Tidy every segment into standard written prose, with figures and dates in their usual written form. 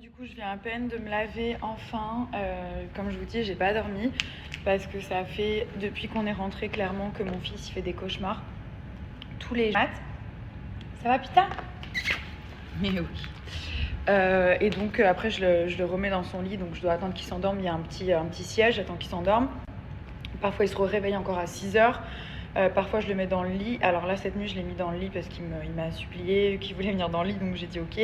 Du coup, je viens à peine de me laver enfin. Comme je vous dis, j'ai pas dormi parce que ça fait depuis qu'on est rentré clairement que mon fils il fait des cauchemars tous les jours. Ça va, Pita? Mais oui. Et donc après, je le remets dans son lit, donc je dois attendre qu'il s'endorme. Il y a un petit siège, j'attends qu'il s'endorme. Parfois, il se réveille encore à 6 heures. Parfois, je le mets dans le lit. Alors là, cette nuit, je l'ai mis dans le lit parce qu'il m'a supplié qu'il voulait venir dans le lit, donc j'ai dit ok.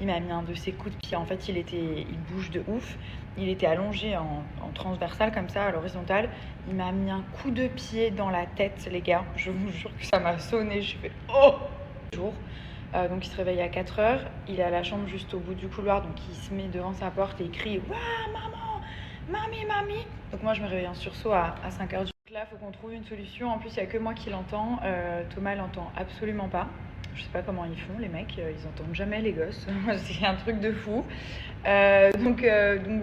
Il m'a mis un de ses coups de pied. En fait, il bouge de ouf. Il était allongé en transversal comme ça, à l'horizontale. Il m'a mis un coup de pied dans la tête, les gars. Je vous jure que ça m'a sonné. Je fais oh! Donc il se réveille à 4 heures. Il est à la chambre juste au bout du couloir, donc il se met devant sa porte et il crie waouh, maman, mamie. Donc moi, je me réveille en sursaut à 5 heures. Donc là, il faut qu'on trouve une solution. En plus, il n'y a que moi qui l'entends. Thomas l'entend absolument pas. Je sais pas comment ils font, les mecs. Ils entendent jamais les gosses. C'est un truc de fou. Donc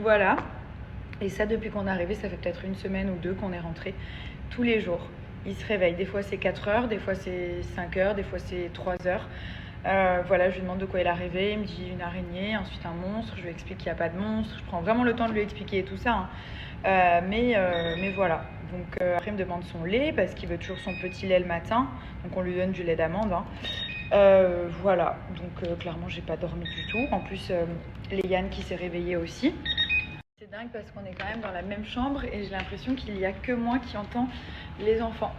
voilà. Et ça, depuis qu'on est arrivé, ça fait peut-être une semaine ou deux qu'on est rentré tous les jours. Il se réveille. Des fois, c'est 4 heures, des fois, c'est 5 heures, des fois, c'est 3 heures. Voilà, je lui demande de quoi il a rêvé. Il me dit une araignée, ensuite un monstre. Je lui explique qu'il n'y a pas de monstre. Je prends vraiment le temps de lui expliquer tout ça. Mais voilà. Donc après, il me demande son lait parce qu'il veut toujours son petit lait le matin. Donc on lui donne du lait d'amande. Voilà. Donc clairement, j'ai pas dormi du tout. En plus, Léane qui s'est réveillée aussi. C'est dingue parce qu'on est quand même dans la même chambre et j'ai l'impression qu'il n'y a que moi qui entends les enfants.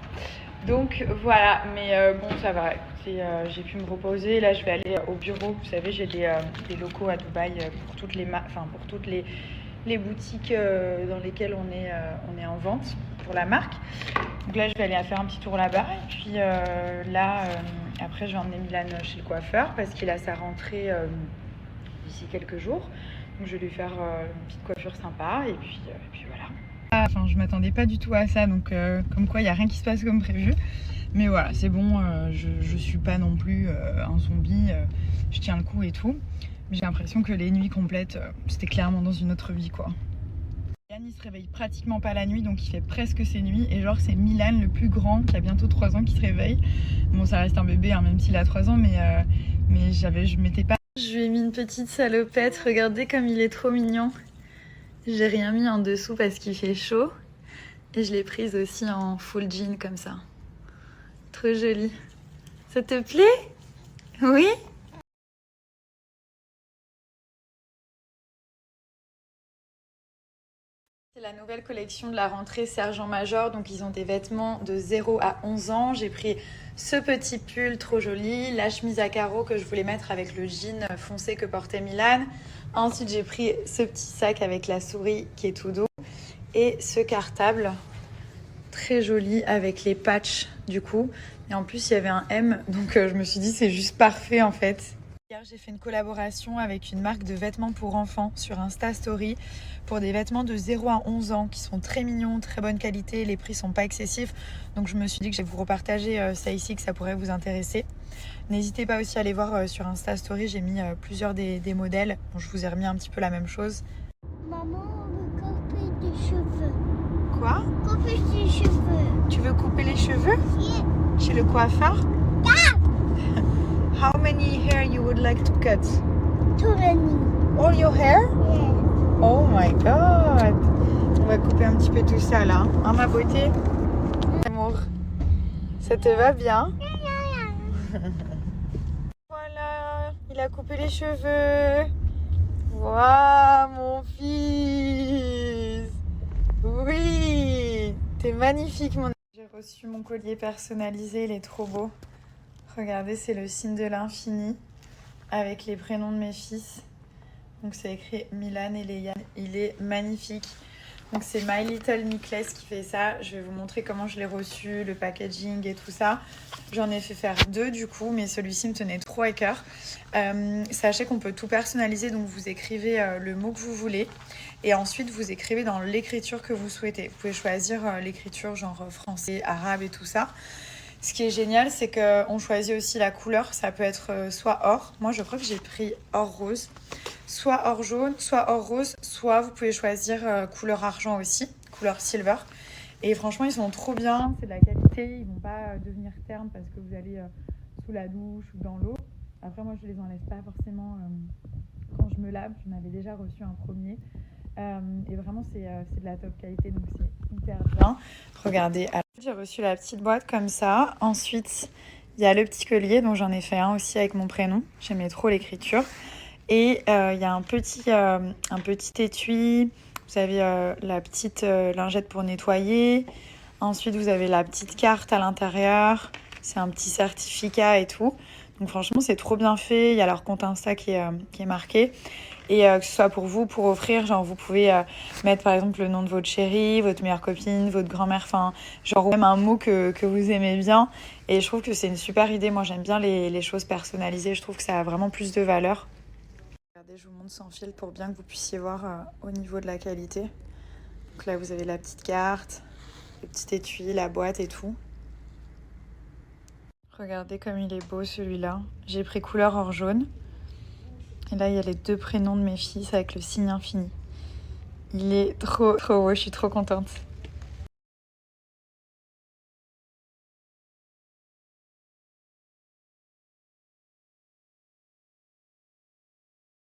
Donc voilà, mais bon, ça va. Écoutez, j'ai pu me reposer. Là, je vais aller au bureau. Vous savez, j'ai des locaux à Dubaï pour toutes les boutiques dans lesquelles on est en vente pour la marque. Donc là, je vais aller faire un petit tour là-bas. Et puis là, après, je vais emmener Milan chez le coiffeur parce qu'il a sa rentrée d'ici quelques jours. Donc je vais lui faire une petite coiffure sympa. Et puis voilà. Enfin, je m'attendais pas du tout à ça, donc comme quoi il n'y a rien qui se passe comme prévu. Mais voilà, c'est bon, je suis pas non plus un zombie, je tiens le coup et tout. Mais j'ai l'impression que les nuits complètes, c'était clairement dans une autre vie, quoi. Yann, il se réveille pratiquement pas la nuit, donc il fait presque ses nuits. Et genre, c'est Milan, le plus grand, qui a bientôt 3 ans, qui se réveille. Bon, ça reste un bébé, hein, même s'il a 3 ans, mais je m'étais pas... Je lui ai mis une petite salopette, regardez comme il est trop mignon. J'ai rien mis en dessous parce qu'il fait chaud. Et je l'ai prise aussi en full jean comme ça. Trop jolie. Ça te plaît? Oui? C'est la nouvelle collection de la rentrée Sergent-Major. Donc ils ont des vêtements de 0 à 11 ans. J'ai pris ce petit pull trop joli, la chemise à carreaux que je voulais mettre avec le jean foncé que portait Milan. Ensuite j'ai pris ce petit sac avec la souris qui est tout doux. Et ce cartable très joli avec les patchs du coup. Et en plus il y avait un M, donc je me suis dit c'est juste parfait en fait. Hier j'ai fait une collaboration avec une marque de vêtements pour enfants sur Insta Story pour des vêtements de 0 à 11 ans qui sont très mignons, très bonne qualité, les prix sont pas excessifs. Donc je me suis dit que je vais vous repartager ça ici, que ça pourrait vous intéresser. N'hésitez pas aussi à aller voir sur Insta Story, j'ai mis plusieurs des modèles. Bon, je vous ai remis un petit peu la même chose. Maman, on veut couper des cheveux. Quoi? Couper des cheveux. Tu veux couper les cheveux? Yeah. Chez le coiffeur? How many hair you would like to cut? Too many. All your hair? Yeah. Oh my god! On va couper un petit peu tout ça là. Hein, ma beauté? Amour. Ça te va bien? Voilà, il a coupé les cheveux. Waouh, mon fils! Oui! T'es magnifique, mon... J'ai reçu mon collier personnalisé, il est trop beau. Regardez, c'est le signe de l'infini avec les prénoms de mes fils. Donc c'est écrit Milan et Léane. Il est magnifique. Donc c'est My Little Necklace qui fait ça. Je vais vous montrer comment je l'ai reçu, le packaging et tout ça. J'en ai fait faire 2 du coup, mais celui-ci me tenait trop à cœur. Sachez qu'on peut tout personnaliser, donc vous écrivez le mot que vous voulez. Et ensuite vous écrivez dans l'écriture que vous souhaitez. Vous pouvez choisir l'écriture genre français, arabe et tout ça. Ce qui est génial, c'est qu'on choisit aussi la couleur. Ça peut être soit or. Moi, je crois que j'ai pris or rose. Soit or jaune, soit or rose. Soit vous pouvez choisir couleur argent aussi, couleur silver. Et franchement, ils sont trop bien. C'est de la qualité. Ils vont pas devenir ternes parce que vous allez sous la douche ou dans l'eau. Après, moi, je les enlève pas forcément quand je je me lave. J'en avais déjà reçu un premier. Et vraiment, c'est de la top qualité, donc c'est hyper bien. Regardez, alors, j'ai reçu la petite boîte comme ça. Ensuite, il y a le petit collier, dont j'en ai fait un aussi avec mon prénom. J'aimais trop l'écriture. Et il y a un petit étui. Vous avez la petite lingette pour nettoyer. Ensuite, vous avez la petite carte à l'intérieur. C'est un petit certificat et tout. Donc franchement, c'est trop bien fait. Il y a leur compte Insta qui est marqué. Et que ce soit pour vous, pour offrir, genre vous pouvez mettre par exemple le nom de votre chérie, votre meilleure copine, votre grand-mère, enfin genre même un mot que vous aimez bien. Et je trouve que c'est une super idée. Moi, j'aime bien les choses personnalisées. Je trouve que ça a vraiment plus de valeur. Regardez, je vous montre sans fil pour bien que vous puissiez voir au niveau de la qualité. Donc là, vous avez la petite carte, le petit étui, la boîte et tout. Regardez comme il est beau celui-là. J'ai pris couleur or jaune. Et là, il y a les 2 prénoms de mes fils avec le signe infini. Il est trop beau, je suis trop contente.